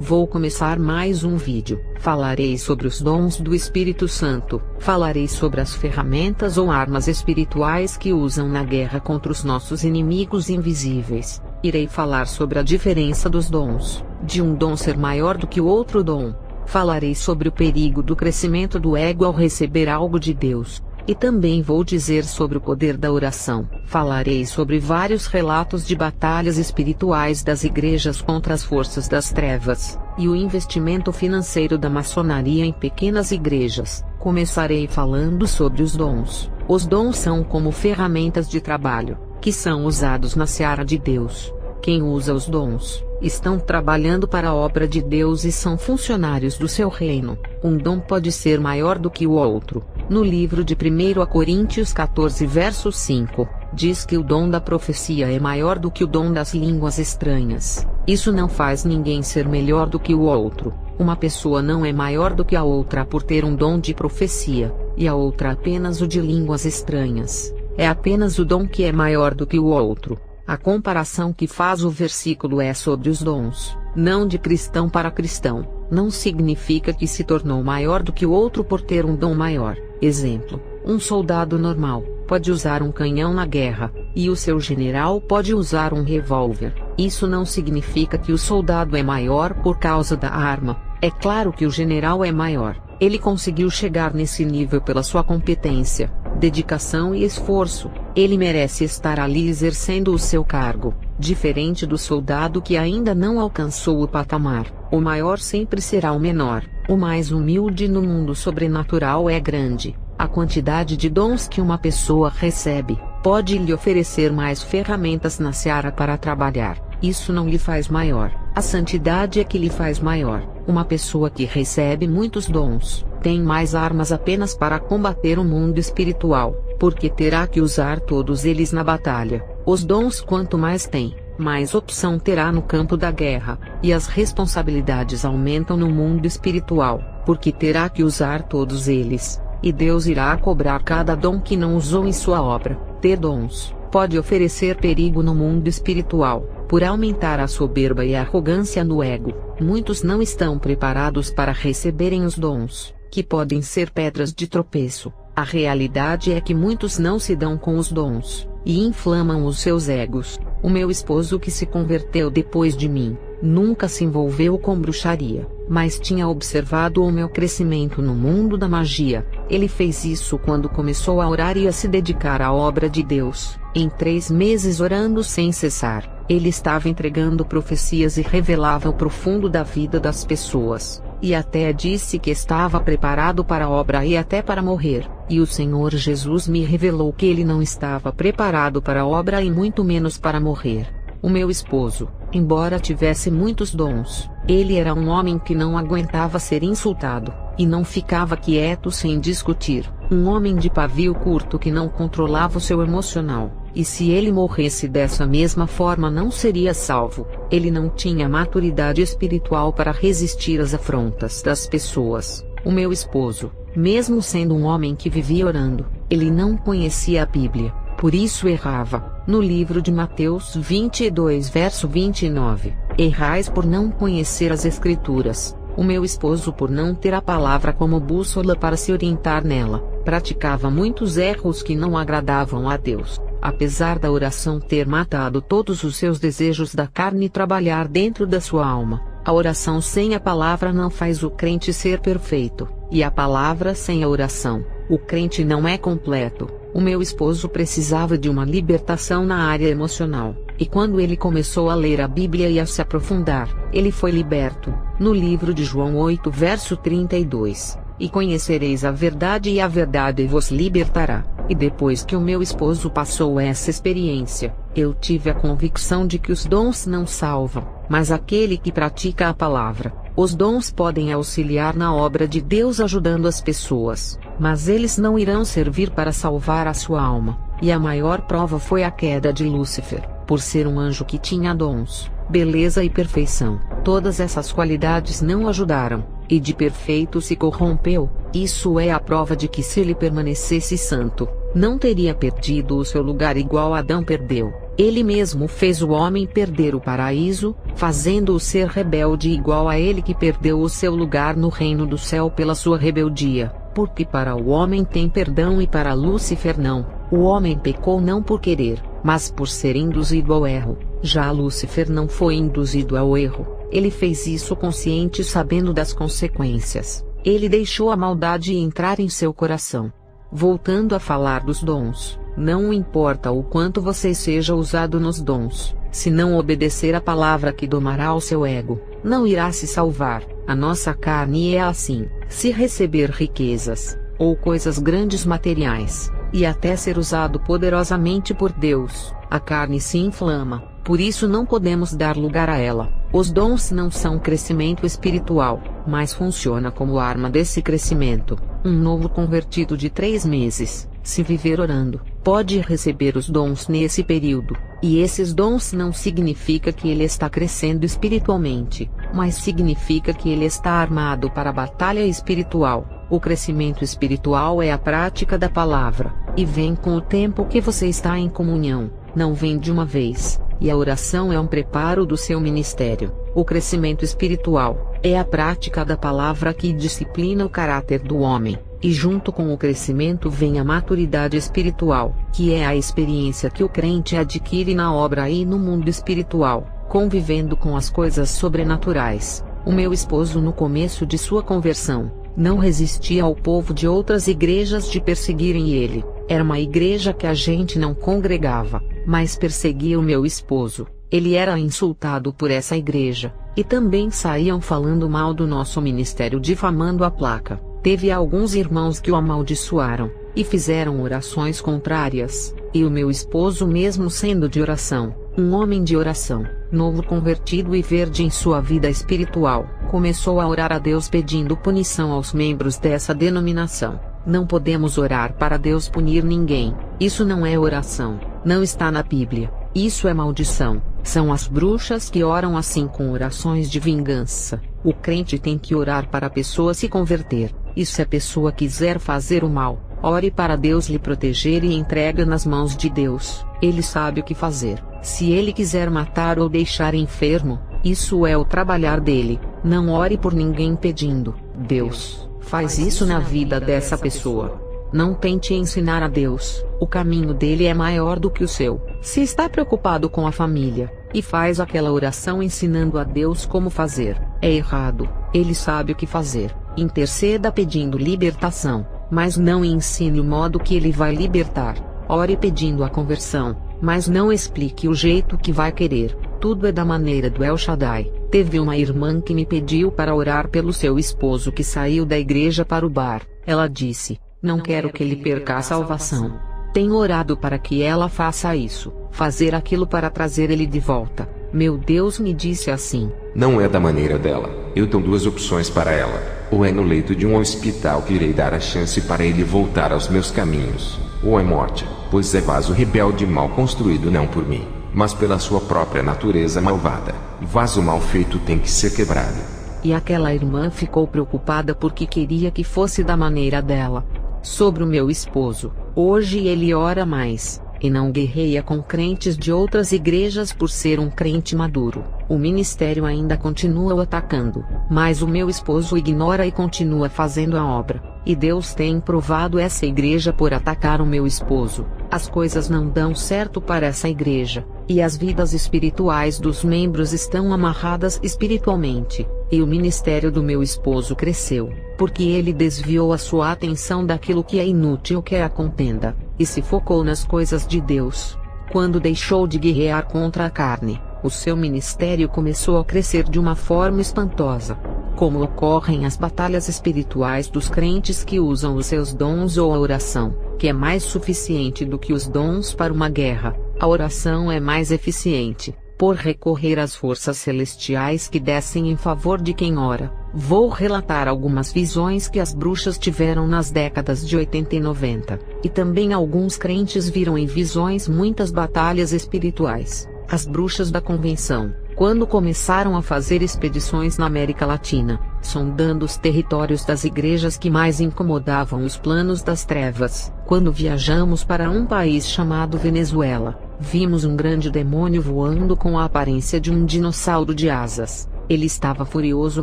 Vou começar mais um vídeo. Falarei sobre os dons do Espírito Santo. Falarei sobre as ferramentas ou armas espirituais que usam na guerra contra os nossos inimigos invisíveis. Irei falar sobre a diferença dos dons, de um dom ser maior do que o outro dom. Falarei sobre o perigo do crescimento do ego ao receber algo de Deus. E também vou dizer sobre o poder da oração. Falarei sobre vários relatos de batalhas espirituais das igrejas contra as forças das trevas, e o investimento financeiro da maçonaria em pequenas igrejas. Começarei falando sobre os dons. Os dons são como ferramentas de trabalho, que são usados na seara de Deus. Quem usa os dons, estão trabalhando para a obra de Deus e são funcionários do seu reino. Um dom pode ser maior do que o outro. No livro de 1 Coríntios 14 verso 5, diz que o dom da profecia é maior do que o dom das línguas estranhas. Isso não faz ninguém ser melhor do que o outro. Uma pessoa não é maior do que a outra por ter um dom de profecia, e a outra apenas o de línguas estranhas. É apenas o dom que é maior do que o outro. A comparação que faz o versículo é sobre os dons, não de cristão para cristão. Não significa que se tornou maior do que o outro por ter um dom maior. Exemplo: um soldado normal pode usar um canhão na guerra, e o seu general pode usar um revólver. Isso não significa que o soldado é maior por causa da arma. É claro que o general é maior. Ele conseguiu chegar nesse nível pela sua competência, dedicação e esforço. Ele merece estar ali exercendo o seu cargo, diferente do soldado que ainda não alcançou o patamar. O maior sempre será o menor. O mais humilde no mundo sobrenatural é grande. A quantidade de dons que uma pessoa recebe pode lhe oferecer mais ferramentas na seara para trabalhar. Isso não lhe faz maior. A santidade é que lhe faz maior. Uma pessoa que recebe muitos dons tem mais armas apenas para combater o mundo espiritual, porque terá que usar todos eles na batalha. Os dons, quanto mais tem, mais opção terá no campo da guerra, e as responsabilidades aumentam no mundo espiritual, porque terá que usar todos eles, e Deus irá cobrar cada dom que não usou em sua obra. Ter dons pode oferecer perigo no mundo espiritual, por aumentar a soberba e a arrogância no ego. Muitos não estão preparados para receberem os dons, que podem ser pedras de tropeço. A realidade é que muitos não se dão com os dons, e inflamam os seus egos. O meu esposo, que se converteu depois de mim, nunca se envolveu com bruxaria, mas tinha observado o meu crescimento no mundo da magia. Ele fez isso quando começou a orar e a se dedicar à obra de Deus. Em 3 meses orando sem cessar, ele estava entregando profecias e revelava o profundo da vida das pessoas, e até disse que estava preparado para a obra e até para morrer. E o Senhor Jesus me revelou que ele não estava preparado para a obra e muito menos para morrer. O meu esposo, embora tivesse muitos dons, ele era um homem que não aguentava ser insultado, e não ficava quieto sem discutir. Um homem de pavio curto que não controlava o seu emocional, e se ele morresse dessa mesma forma não seria salvo. Ele não tinha maturidade espiritual para resistir às afrontas das pessoas. O meu esposo, mesmo sendo um homem que vivia orando, ele não conhecia a Bíblia, por isso errava. No livro de Mateus 22 verso 29, errais por não conhecer as Escrituras. O meu esposo, por não ter a palavra como bússola para se orientar nela, praticava muitos erros que não agradavam a Deus. Apesar da oração ter matado todos os seus desejos da carne e trabalhar dentro da sua alma, a oração sem a palavra não faz o crente ser perfeito, e a palavra sem a oração, o crente não é completo. O meu esposo precisava de uma libertação na área emocional, e quando ele começou a ler a Bíblia e a se aprofundar, ele foi liberto. No livro de João 8 verso 32, e conhecereis a verdade e a verdade vos libertará. E depois que o meu esposo passou essa experiência, eu tive a convicção de que os dons não salvam, mas aquele que pratica a palavra. Os dons podem auxiliar na obra de Deus ajudando as pessoas, mas eles não irão servir para salvar a sua alma. E a maior prova foi a queda de Lúcifer, por ser um anjo que tinha dons, beleza e perfeição. Todas essas qualidades não ajudaram, e de perfeito se corrompeu. Isso é a prova de que se ele permanecesse santo, não teria perdido o seu lugar igual Adão perdeu. Ele mesmo fez o homem perder o paraíso, fazendo-o ser rebelde igual a ele que perdeu o seu lugar no reino do céu pela sua rebeldia, porque para o homem tem perdão e para Lúcifer não. O homem pecou não por querer, mas por ser induzido ao erro. Já Lúcifer não foi induzido ao erro, ele fez isso consciente sabendo das consequências. Ele deixou a maldade entrar em seu coração. Voltando a falar dos dons, não importa o quanto você seja usado nos dons, se não obedecer a palavra que domará o seu ego, não irá se salvar. A nossa carne é assim: se receber riquezas, ou coisas grandes materiais, e até ser usado poderosamente por Deus, a carne se inflama, por isso não podemos dar lugar a ela. Os dons não são crescimento espiritual, mas funciona como arma desse crescimento. Um novo convertido de 3 meses, se viver orando, pode receber os dons nesse período, e esses dons não significa que ele está crescendo espiritualmente, mas significa que ele está armado para a batalha espiritual. O crescimento espiritual é a prática da palavra, e vem com o tempo que você está em comunhão, não vem de uma vez, e a oração é um preparo do seu ministério. O crescimento espiritual é a prática da palavra que disciplina o caráter do homem, e junto com o crescimento vem a maturidade espiritual, que é a experiência que o crente adquire na obra e no mundo espiritual, convivendo com as coisas sobrenaturais. O meu esposo, no começo de sua conversão, não resistia ao povo de outras igrejas de perseguirem ele. Era uma igreja que a gente não congregava, mas perseguia o meu esposo. Ele era insultado por essa igreja, e também saíam falando mal do nosso ministério, difamando a placa. Teve alguns irmãos que o amaldiçoaram, e fizeram orações contrárias, e o meu esposo, mesmo sendo de oração, um homem de oração, novo convertido e verde em sua vida espiritual, começou a orar a Deus pedindo punição aos membros dessa denominação. Não podemos orar para Deus punir ninguém. Isso não é oração. Não está na Bíblia. Isso é maldição. São as bruxas que oram assim com orações de vingança. O crente tem que orar para a pessoa se converter. E se a pessoa quiser fazer o mal, ore para Deus lhe proteger e entregue nas mãos de Deus. Ele sabe o que fazer. Se ele quiser matar ou deixar enfermo, isso é o trabalhar dele. Não ore por ninguém pedindo: Deus, faz isso na vida dessa pessoa. Não tente ensinar a Deus. O caminho dele é maior do que o seu. Se está preocupado com a família, e faz aquela oração ensinando a Deus como fazer, é errado. Ele sabe o que fazer. Interceda pedindo libertação, mas não ensine o modo que ele vai libertar. Ore pedindo a conversão, mas não explique o jeito que vai querer. Tudo é da maneira do El Shaddai. Teve uma irmã que me pediu para orar pelo seu esposo que saiu da igreja para o bar. Ela disse: não quero que ele perca a salvação. Tenho orado para que ela faça isso, fazer aquilo para trazer ele de volta. Meu Deus me disse assim: não é da maneira dela. Eu tenho 2 opções para ela. Ou é no leito de um hospital que irei dar a chance para ele voltar aos meus caminhos, ou é morte, pois é vaso rebelde mal construído não por mim, mas pela sua própria natureza malvada. Vaso mal feito tem que ser quebrado. E aquela irmã ficou preocupada porque queria que fosse da maneira dela. Sobre o meu esposo, hoje ele ora mais, e não guerreia com crentes de outras igrejas por ser um crente maduro. O ministério ainda continua o atacando, mas o meu esposo ignora e continua fazendo a obra. E Deus tem provado essa igreja por atacar o meu esposo. As coisas não dão certo para essa igreja, e as vidas espirituais dos membros estão amarradas espiritualmente. E o ministério do meu esposo cresceu, porque ele desviou a sua atenção daquilo que é inútil, que é a contenda, e se focou nas coisas de Deus. Quando deixou de guerrear contra a carne, o seu ministério começou a crescer de uma forma espantosa. Como ocorrem as batalhas espirituais dos crentes que usam os seus dons ou a oração, que é mais suficiente do que os dons para uma guerra, a oração é mais eficiente, por recorrer às forças celestiais que descem em favor de quem ora. Vou relatar algumas visões que as bruxas tiveram nas décadas de 80 e 90, e também alguns crentes viram em visões muitas batalhas espirituais. As bruxas da convenção, quando começaram a fazer expedições na América Latina, sondando os territórios das igrejas que mais incomodavam os planos das trevas. Quando viajamos para um país chamado Venezuela, Vimos um grande demônio voando com a aparência de um dinossauro de asas. Ele estava furioso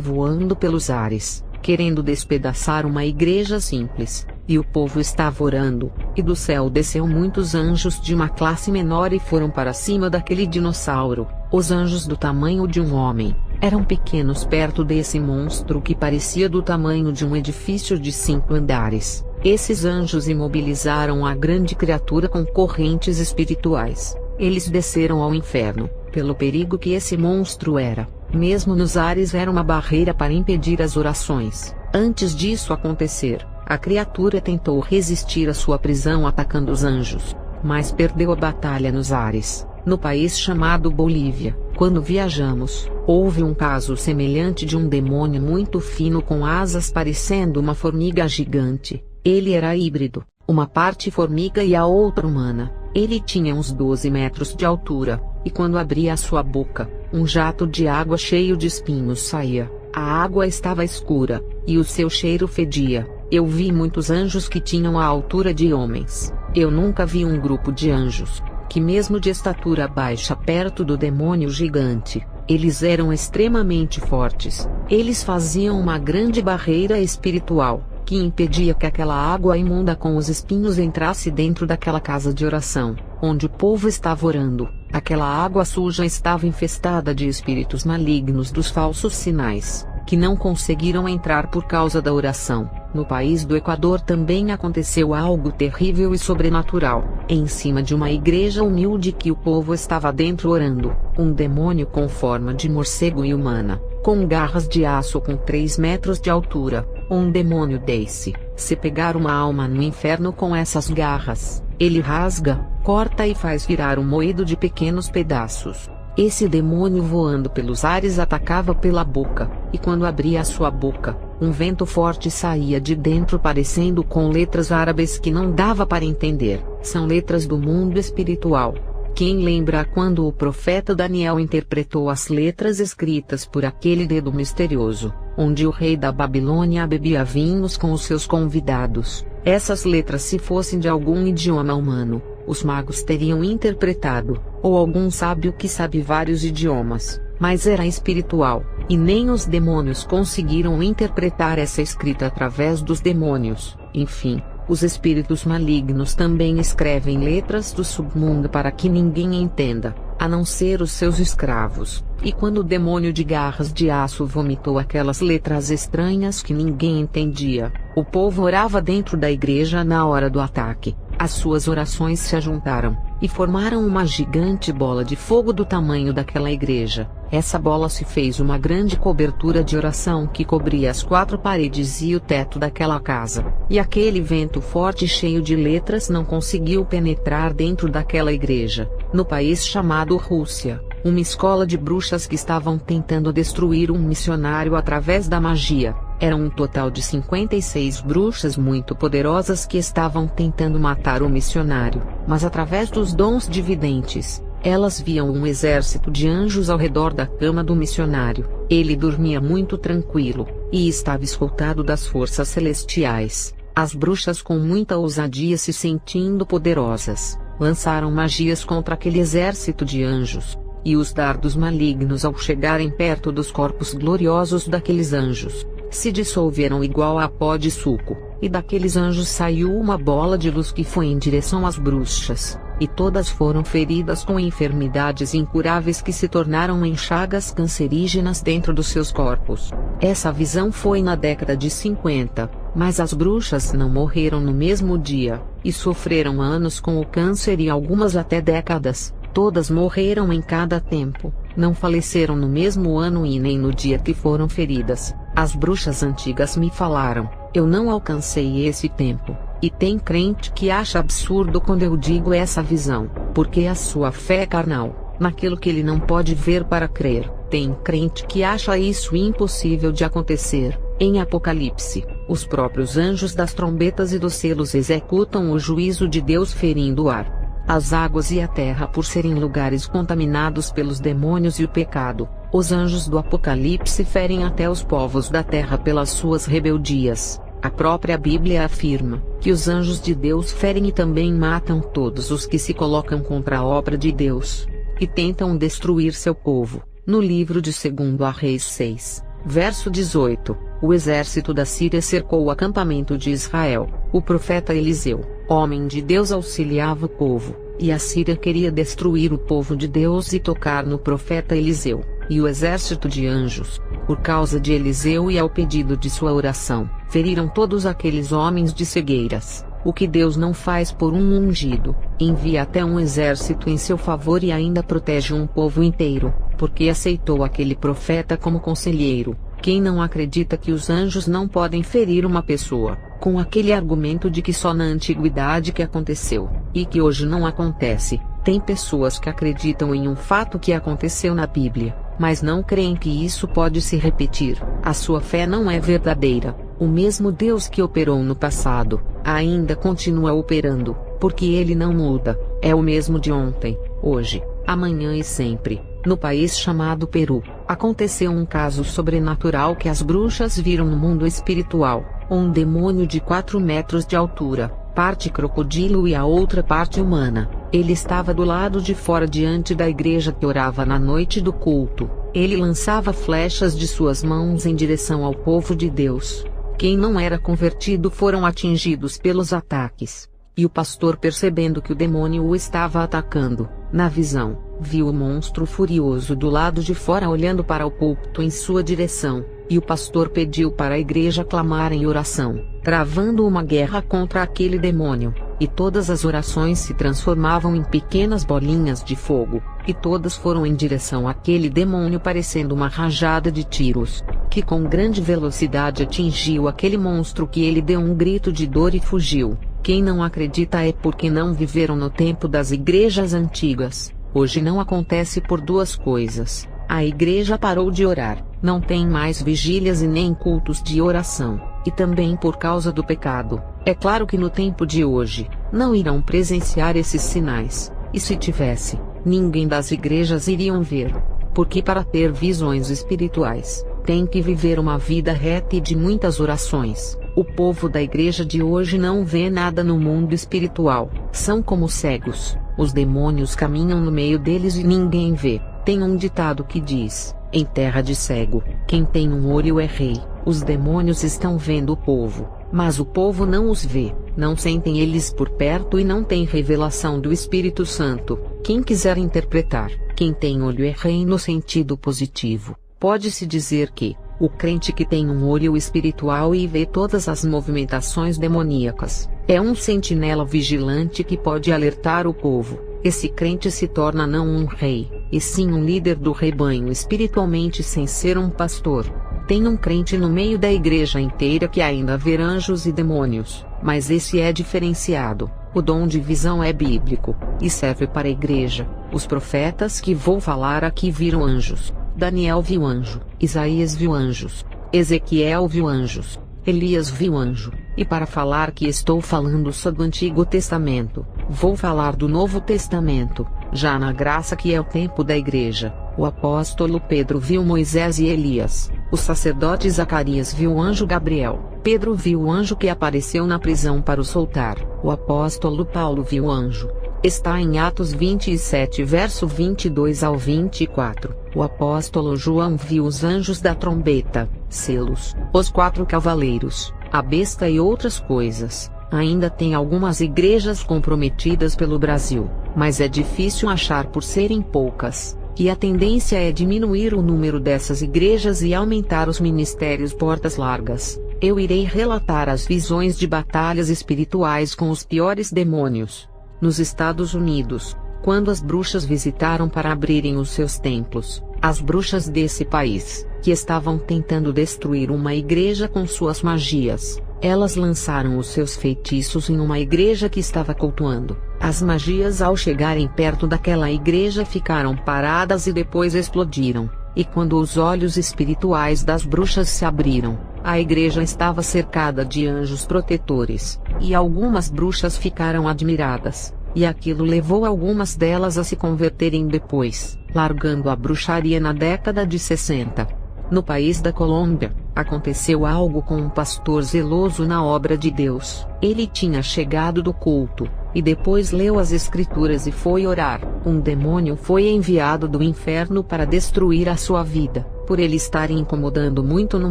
voando pelos ares, querendo despedaçar uma igreja simples, e o povo estava orando, e do céu desceu muitos anjos de uma classe menor e foram para cima daquele dinossauro. Os anjos do tamanho de um homem, eram pequenos perto desse monstro que parecia do tamanho de um edifício de 5 andares. Esses anjos imobilizaram a grande criatura com correntes espirituais. Eles desceram ao inferno, pelo perigo que esse monstro era. Mesmo nos ares era uma barreira para impedir as orações. Antes disso acontecer, a criatura tentou resistir à sua prisão atacando os anjos, mas perdeu a batalha nos ares. No país chamado Bolívia, quando viajamos, houve um caso semelhante de um demônio muito fino com asas parecendo uma formiga gigante. Ele era híbrido, uma parte formiga e a outra humana. Ele tinha uns 12 metros de altura, e quando abria a sua boca, um jato de água cheio de espinhos saía. A água estava escura, e o seu cheiro fedia. Eu vi muitos anjos que tinham a altura de homens. Eu nunca vi um grupo de anjos, que mesmo de estatura baixa perto do demônio gigante, eles eram extremamente fortes. Eles faziam uma grande barreira espiritual, que impedia que aquela água imunda com os espinhos entrasse dentro daquela casa de oração, onde o povo estava orando. Aquela água suja estava infestada de espíritos malignos dos falsos sinais, que não conseguiram entrar por causa da oração. No país do Equador também aconteceu algo terrível e sobrenatural. Em cima de uma igreja humilde que o povo estava dentro orando, um demônio com forma de morcego e humana, com garras de aço com 3 metros de altura, um demônio desce. Se pegar uma alma no inferno com essas garras, ele rasga, corta e faz virar um moído de pequenos pedaços. Esse demônio voando pelos ares atacava pela boca, e quando abria a sua boca, um vento forte saía de dentro parecendo com letras árabes que não dava para entender. São letras do mundo espiritual. Quem lembra quando o profeta Daniel interpretou as letras escritas por aquele dedo misterioso, onde o rei da Babilônia bebia vinhos com os seus convidados? Essas letras, se fossem de algum idioma humano, os magos teriam interpretado, ou algum sábio que sabe vários idiomas, mas era espiritual, e nem os demônios conseguiram interpretar essa escrita através dos demônios. Enfim, os espíritos malignos também escrevem letras do submundo para que ninguém entenda, a não ser os seus escravos. E quando o demônio de garras de aço vomitou aquelas letras estranhas que ninguém entendia, o povo orava dentro da igreja na hora do ataque. As suas orações se ajuntaram, e formaram uma gigante bola de fogo do tamanho daquela igreja. Essa bola se fez uma grande cobertura de oração que cobria as 4 paredes e o teto daquela casa, e aquele vento forte cheio de letras não conseguiu penetrar dentro daquela igreja. No país chamado Rússia, uma escola de bruxas que estavam tentando destruir um missionário através da magia. Eram um total de 56 bruxas muito poderosas que estavam tentando matar o missionário, mas através dos dons de videntes, elas viam um exército de anjos ao redor da cama do missionário. Ele dormia muito tranquilo, e estava escoltado das forças celestiais. As bruxas, com muita ousadia, se sentindo poderosas, lançaram magias contra aquele exército de anjos, e os dardos malignos, ao chegarem perto dos corpos gloriosos daqueles anjos, se dissolveram igual a pó de suco, e daqueles anjos saiu uma bola de luz que foi em direção às bruxas, e todas foram feridas com enfermidades incuráveis que se tornaram em chagas cancerígenas dentro dos seus corpos. Essa visão foi na década de 50, mas as bruxas não morreram no mesmo dia, e sofreram anos com o câncer e algumas até décadas. Todas morreram em cada tempo, não faleceram no mesmo ano e nem no dia que foram feridas. As bruxas antigas me falaram: eu não alcancei esse tempo. E tem crente que acha absurdo quando eu digo essa visão, porque a sua fé é carnal, naquilo que ele não pode ver para crer. Tem crente que acha isso impossível de acontecer. Em Apocalipse, os próprios anjos das trombetas e dos selos executam o juízo de Deus ferindo o ar, as águas e a terra por serem lugares contaminados pelos demônios e o pecado. Os anjos do Apocalipse ferem até os povos da terra pelas suas rebeldias. A própria Bíblia afirma que os anjos de Deus ferem e também matam todos os que se colocam contra a obra de Deus e tentam destruir seu povo. No livro de 2 Reis 6, verso 18, o exército da Síria cercou o acampamento de Israel. O profeta Eliseu, homem de Deus, auxiliava o povo, e a Síria queria destruir o povo de Deus e tocar no profeta Eliseu e o exército de anjos. Por causa de Eliseu e ao pedido de sua oração, feriram todos aqueles homens de cegueiras. O que Deus não faz por um ungido, envia até um exército em seu favor e ainda protege um povo inteiro, porque aceitou aquele profeta como conselheiro. Quem não acredita que os anjos não podem ferir uma pessoa, com aquele argumento de que só na antiguidade que aconteceu, e que hoje não acontece? Tem pessoas que acreditam em um fato que aconteceu na Bíblia, mas não creem que isso pode se repetir. A sua fé não é verdadeira. O mesmo Deus que operou no passado, ainda continua operando, porque ele não muda. É o mesmo de ontem, hoje, amanhã e sempre. No país chamado Peru, aconteceu um caso sobrenatural que as bruxas viram no mundo espiritual. Um demônio de 4 metros de altura, parte crocodilo e a outra parte humana. Ele estava do lado de fora diante da igreja que orava na noite do culto. Ele lançava flechas de suas mãos em direção ao povo de Deus. Quem não era convertido foram atingidos pelos ataques. E o pastor, percebendo que o demônio o estava atacando, na visão, viu o monstro furioso do lado de fora olhando para o púlpito em sua direção, e o pastor pediu para a igreja clamar em oração, travando uma guerra contra aquele demônio, e todas as orações se transformavam em pequenas bolinhas de fogo, e todas foram em direção àquele demônio parecendo uma rajada de tiros, que com grande velocidade atingiu aquele monstro, que ele deu um grito de dor e fugiu. Quem não acredita é porque não viveram no tempo das igrejas antigas. Hoje não acontece por duas coisas: a igreja parou de orar, não tem mais vigílias e nem cultos de oração, e também por causa do pecado. É claro que no tempo de hoje, não irão presenciar esses sinais, e se tivesse, ninguém das igrejas iriam ver. Porque para ter visões espirituais, tem que viver uma vida reta e de muitas orações. O povo da igreja de hoje não vê nada no mundo espiritual, são como cegos, os demônios caminham no meio deles e ninguém vê. Tem um ditado que diz: em terra de cego, quem tem um olho é rei. Os demônios estão vendo o povo, mas o povo não os vê, não sentem eles por perto e não tem revelação do Espírito Santo. Quem quiser interpretar, quem tem olho é rei no sentido positivo, pode-se dizer que o crente que tem um olho espiritual e vê todas as movimentações demoníacas, é um sentinela vigilante que pode alertar o povo. Esse crente se torna não um rei, e sim um líder do rebanho espiritualmente, sem ser um pastor. Tem um crente no meio da igreja inteira que ainda vê anjos e demônios, mas esse é diferenciado. O dom de visão é bíblico, e serve para a igreja. Os profetas que vou falar aqui viram anjos. Daniel viu anjo, Isaías viu anjos, Ezequiel viu anjos, Elias viu anjo. E para falar que estou falando só do Antigo Testamento, vou falar do Novo Testamento, já na graça que é o tempo da igreja. O apóstolo Pedro viu Moisés e Elias, o sacerdote Zacarias viu o anjo Gabriel, Pedro viu o anjo que apareceu na prisão para o soltar, o apóstolo Paulo viu o anjo. Está em Atos 27 verso 22 ao 24. O apóstolo João viu os anjos da trombeta, selos, os 4 cavaleiros, a besta e outras coisas. Ainda tem algumas igrejas comprometidas pelo Brasil, mas é difícil achar por serem poucas, e a tendência é diminuir o número dessas igrejas e aumentar os ministérios portas largas. Eu irei relatar as visões de batalhas espirituais com os piores demônios. Nos Estados Unidos, quando as bruxas visitaram para abrirem os seus templos, as bruxas desse país, que estavam tentando destruir uma igreja com suas magias, elas lançaram os seus feitiços em uma igreja que estava cultuando. As magias, ao chegarem perto daquela igreja, ficaram paradas e depois explodiram. E quando os olhos espirituais das bruxas se abriram, a igreja estava cercada de anjos protetores, e algumas bruxas ficaram admiradas, e aquilo levou algumas delas a se converterem depois, largando a bruxaria na década de 60. No país da Colômbia, aconteceu algo com um pastor zeloso na obra de Deus. Ele tinha chegado do culto, e depois leu as Escrituras e foi orar. Um demônio foi enviado do inferno para destruir a sua vida, por ele estar incomodando muito no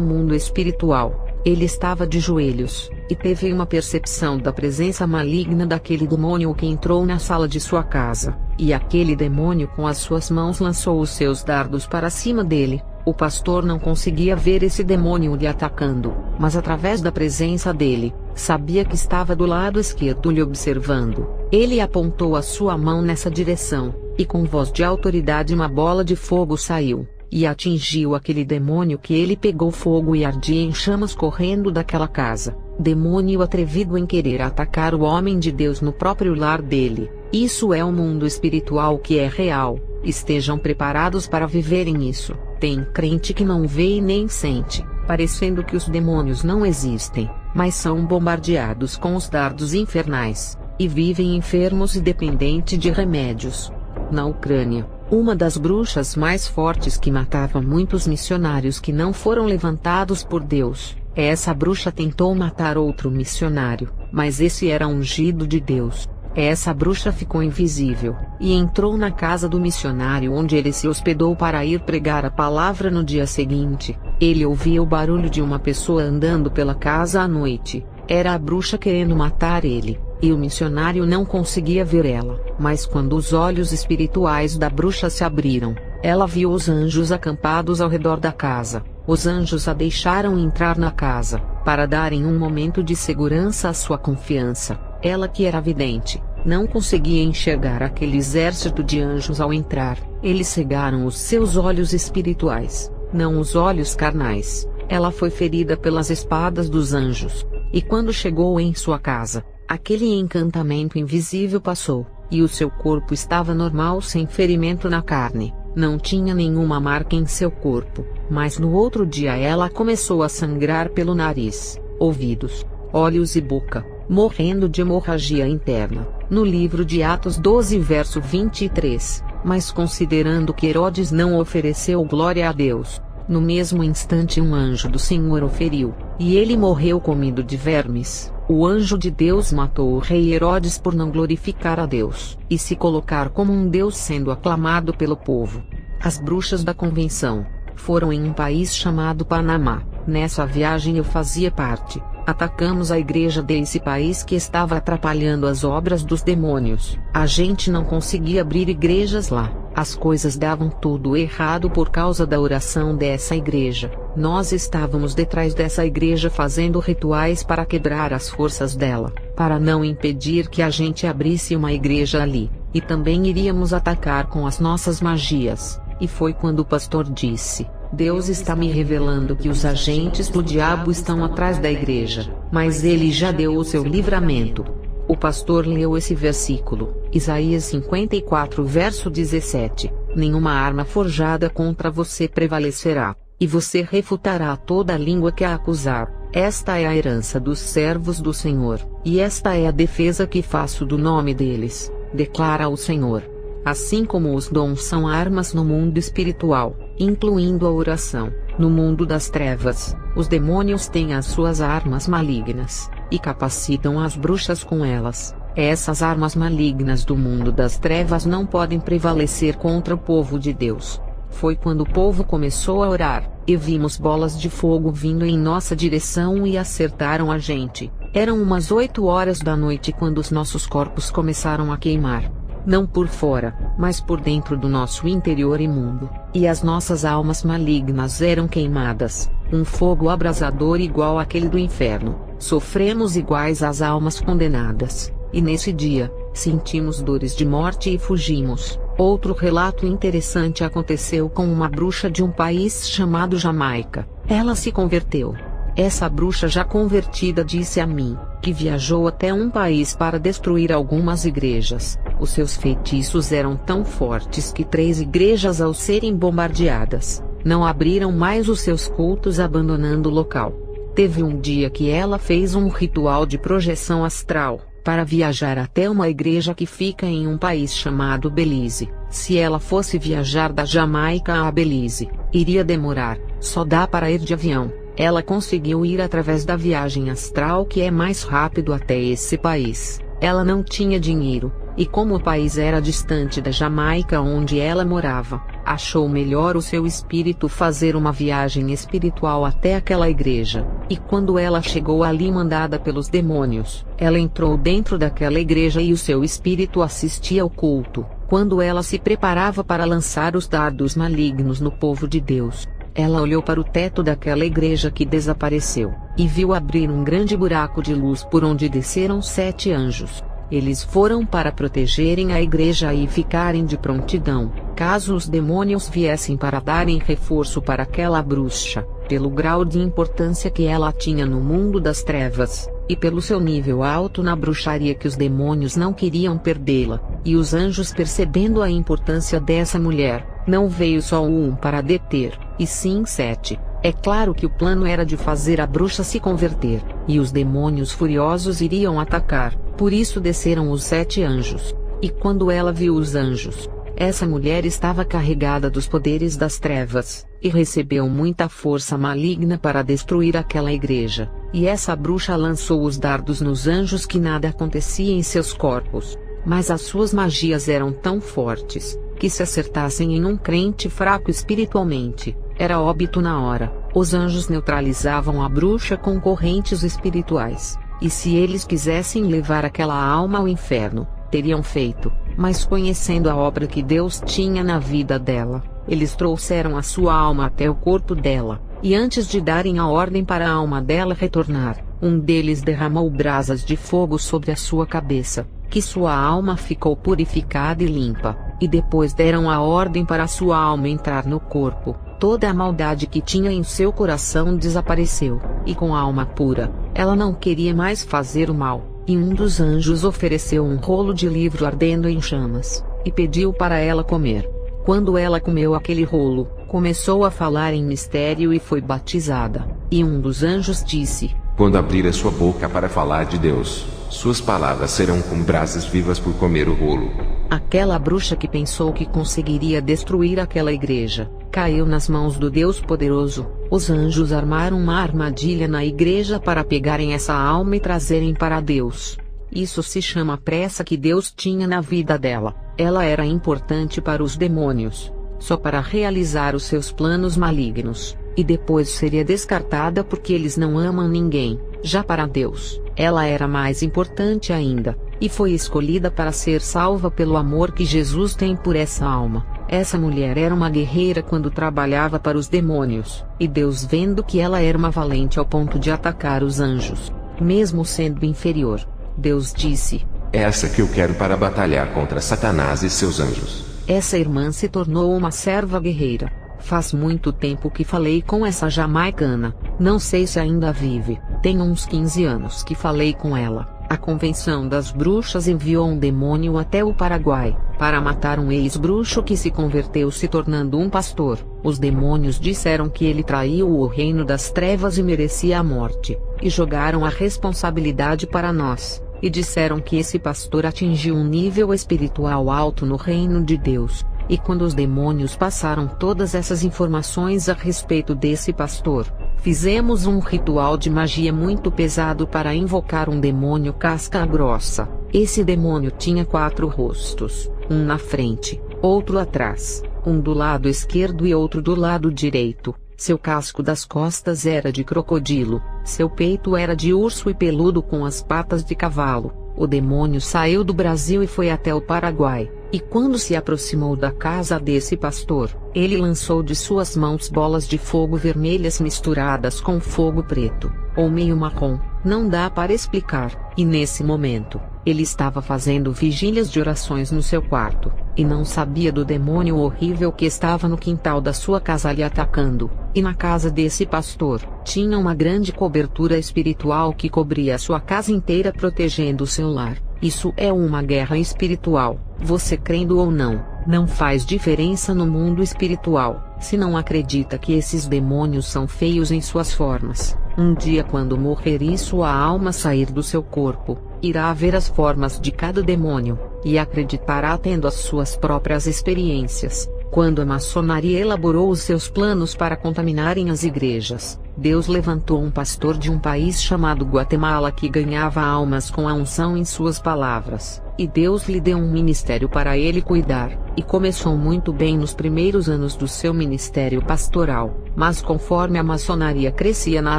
mundo espiritual. Ele estava de joelhos, e teve uma percepção da presença maligna daquele demônio que entrou na sala de sua casa, e aquele demônio com as suas mãos lançou os seus dardos para cima dele. O pastor não conseguia ver esse demônio lhe atacando, mas através da presença dele, sabia que estava do lado esquerdo lhe observando. Ele apontou a sua mão nessa direção, e com voz de autoridade uma bola de fogo saiu, e atingiu aquele demônio que ele pegou fogo e ardia em chamas correndo daquela casa. Demônio atrevido em querer atacar o homem de Deus no próprio lar dele. Isso é o mundo espiritual que é real. Estejam preparados para viverem isso. Tem crente que não vê e nem sente, parecendo que os demônios não existem, mas são bombardeados com os dardos infernais, e vivem enfermos e dependentes de remédios. Na Ucrânia, uma das bruxas mais fortes que matava muitos missionários que não foram levantados por Deus, essa bruxa tentou matar outro missionário, mas esse era ungido de Deus. Essa bruxa ficou invisível, e entrou na casa do missionário onde ele se hospedou para ir pregar a palavra no dia seguinte. Ele ouvia o barulho de uma pessoa andando pela casa à noite. Era a bruxa querendo matar ele, e o missionário não conseguia ver ela. Mas quando os olhos espirituais da bruxa se abriram, ela viu os anjos acampados ao redor da casa. Os anjos a deixaram entrar na casa, para darem um momento de segurança à sua confiança. Ela, que era vidente, não conseguia enxergar aquele exército de anjos ao entrar. Eles cegaram os seus olhos espirituais, não os olhos carnais. Ela foi ferida pelas espadas dos anjos. E quando chegou em sua casa, aquele encantamento invisível passou, e o seu corpo estava normal sem ferimento na carne. Não tinha nenhuma marca em seu corpo, mas no outro dia ela começou a sangrar pelo nariz, ouvidos, olhos e boca, morrendo de hemorragia interna. No livro de Atos 12 verso 23, mas considerando que Herodes não ofereceu glória a Deus, no mesmo instante um anjo do Senhor o feriu, e ele morreu comido de vermes. O anjo de Deus matou o rei Herodes por não glorificar a Deus, e se colocar como um deus sendo aclamado pelo povo. As bruxas da convenção foram em um país chamado Panamá. Nessa viagem eu fazia parte. Atacamos a igreja desse país que estava atrapalhando as obras dos demônios. A gente não conseguia abrir igrejas lá. As coisas davam tudo errado por causa da oração dessa igreja. Nós estávamos detrás dessa igreja fazendo rituais para quebrar as forças dela, para não impedir que a gente abrisse uma igreja ali. E também iríamos atacar com as nossas magias. E foi quando o pastor disse: Deus está me revelando que os agentes do diabo estão atrás da igreja, mas ele já deu o seu livramento. O pastor leu esse versículo, Isaías 54 verso 17, nenhuma arma forjada contra você prevalecerá, e você refutará toda a língua que a acusar. Esta é a herança dos servos do Senhor, e esta é a defesa que faço do nome deles, declara o Senhor. Assim como os dons são armas no mundo espiritual, incluindo a oração, no mundo das trevas, os demônios têm as suas armas malignas, e capacitam as bruxas com elas. Essas armas malignas do mundo das trevas não podem prevalecer contra o povo de Deus. Foi quando o povo começou a orar, e vimos bolas de fogo vindo em nossa direção e acertaram a gente. Eram umas 8 horas da noite quando os nossos corpos começaram a queimar. Não por fora, mas por dentro do nosso interior imundo, e as nossas almas malignas eram queimadas, um fogo abrasador igual àquele do inferno. Sofremos iguais às almas condenadas, e nesse dia, sentimos dores de morte e fugimos. Outro relato interessante aconteceu com uma bruxa de um país chamado Jamaica. Ela se converteu. Essa bruxa já convertida disse a mim, que viajou até um país para destruir algumas igrejas. Os seus feitiços eram tão fortes que 3 igrejas, ao serem bombardeadas, não abriram mais os seus cultos, abandonando o local. Teve um dia que ela fez um ritual de projeção astral, para viajar até uma igreja que fica em um país chamado Belize. Se ela fosse viajar da Jamaica a Belize, iria demorar, só dá para ir de avião. Ela conseguiu ir através da viagem astral, que é mais rápido até esse país. Ela não tinha dinheiro, e como o país era distante da Jamaica onde ela morava, achou melhor o seu espírito fazer uma viagem espiritual até aquela igreja. E quando ela chegou ali mandada pelos demônios, ela entrou dentro daquela igreja e o seu espírito assistia ao culto. Quando ela se preparava para lançar os dardos malignos no povo de Deus, ela olhou para o teto daquela igreja que desapareceu, e viu abrir um grande buraco de luz por onde desceram 7 anjos. Eles foram para protegerem a igreja e ficarem de prontidão, caso os demônios viessem para darem reforço para aquela bruxa, pelo grau de importância que ela tinha no mundo das trevas, e pelo seu nível alto na bruxaria que os demônios não queriam perdê-la. E os anjos, percebendo a importância dessa mulher, não veio só um para deter, e sim 7. É claro que o plano era de fazer a bruxa se converter, e os demônios furiosos iriam atacar, por isso desceram os 7 anjos. E quando ela viu os anjos, essa mulher estava carregada dos poderes das trevas, e recebeu muita força maligna para destruir aquela igreja. E essa bruxa lançou os dardos nos anjos que nada acontecia em seus corpos, mas as suas magias eram tão fortes, que se acertassem em um crente fraco espiritualmente, era óbito na hora. Os anjos neutralizavam a bruxa com correntes espirituais, e se eles quisessem levar aquela alma ao inferno, teriam feito, mas conhecendo a obra que Deus tinha na vida dela, eles trouxeram a sua alma até o corpo dela, e antes de darem a ordem para a alma dela retornar, um deles derramou brasas de fogo sobre a sua cabeça, que sua alma ficou purificada e limpa, e depois deram a ordem para a sua alma entrar no corpo. Toda a maldade que tinha em seu coração desapareceu, e com a alma pura, ela não queria mais fazer o mal. E um dos anjos ofereceu um rolo de livro ardendo em chamas, e pediu para ela comer. Quando ela comeu aquele rolo, começou a falar em mistério e foi batizada. E um dos anjos disse: quando abrir a sua boca para falar de Deus, suas palavras serão como brasas vivas por comer o rolo. Aquela bruxa que pensou que conseguiria destruir aquela igreja, caiu nas mãos do Deus poderoso. Os anjos armaram uma armadilha na igreja para pegarem essa alma e trazerem para Deus. Isso se chama pressa que Deus tinha na vida dela. Ela era importante para os demônios, só para realizar os seus planos malignos, e depois seria descartada porque eles não amam ninguém. Já para Deus, ela era mais importante ainda, e foi escolhida para ser salva pelo amor que Jesus tem por essa alma. Essa mulher era uma guerreira quando trabalhava para os demônios, e Deus, vendo que ela era uma valente ao ponto de atacar os anjos, mesmo sendo inferior, Deus disse: é essa que eu quero para batalhar contra Satanás e seus anjos. Essa irmã se tornou uma serva guerreira. Faz muito tempo que falei com essa jamaicana, não sei se ainda vive, tem uns 15 anos que falei com ela. A Convenção das Bruxas enviou um demônio até o Paraguai, para matar um ex-bruxo que se converteu se tornando um pastor. Os demônios disseram que ele traiu o reino das trevas e merecia a morte, e jogaram a responsabilidade para nós, e disseram que esse pastor atingiu um nível espiritual alto no reino de Deus. E quando os demônios passaram todas essas informações a respeito desse pastor, fizemos um ritual de magia muito pesado para invocar um demônio casca grossa. Esse demônio tinha 4 rostos, um na frente, outro atrás, um do lado esquerdo e outro do lado direito. Seu casco das costas era de crocodilo, seu peito era de urso e peludo com as patas de cavalo. O demônio saiu do Brasil e foi até o Paraguai, e quando se aproximou da casa desse pastor, ele lançou de suas mãos bolas de fogo vermelhas misturadas com fogo preto, ou meio marrom, não dá para explicar, e nesse momento, ele estava fazendo vigílias de orações no seu quarto, e não sabia do demônio horrível que estava no quintal da sua casa lhe atacando. E na casa desse pastor, tinha uma grande cobertura espiritual que cobria a sua casa inteira, protegendo o seu lar. Isso é uma guerra espiritual, você crendo ou não, não faz diferença no mundo espiritual. Se não acredita que esses demônios são feios em suas formas, um dia quando morrer e sua alma sair do seu corpo, irá ver as formas de cada demônio, e acreditará tendo as suas próprias experiências. Quando a maçonaria elaborou os seus planos para contaminarem as igrejas, Deus levantou um pastor de um país chamado Guatemala que ganhava almas com a unção em suas palavras, e Deus lhe deu um ministério para ele cuidar, e começou muito bem nos primeiros anos do seu ministério pastoral, mas conforme a maçonaria crescia na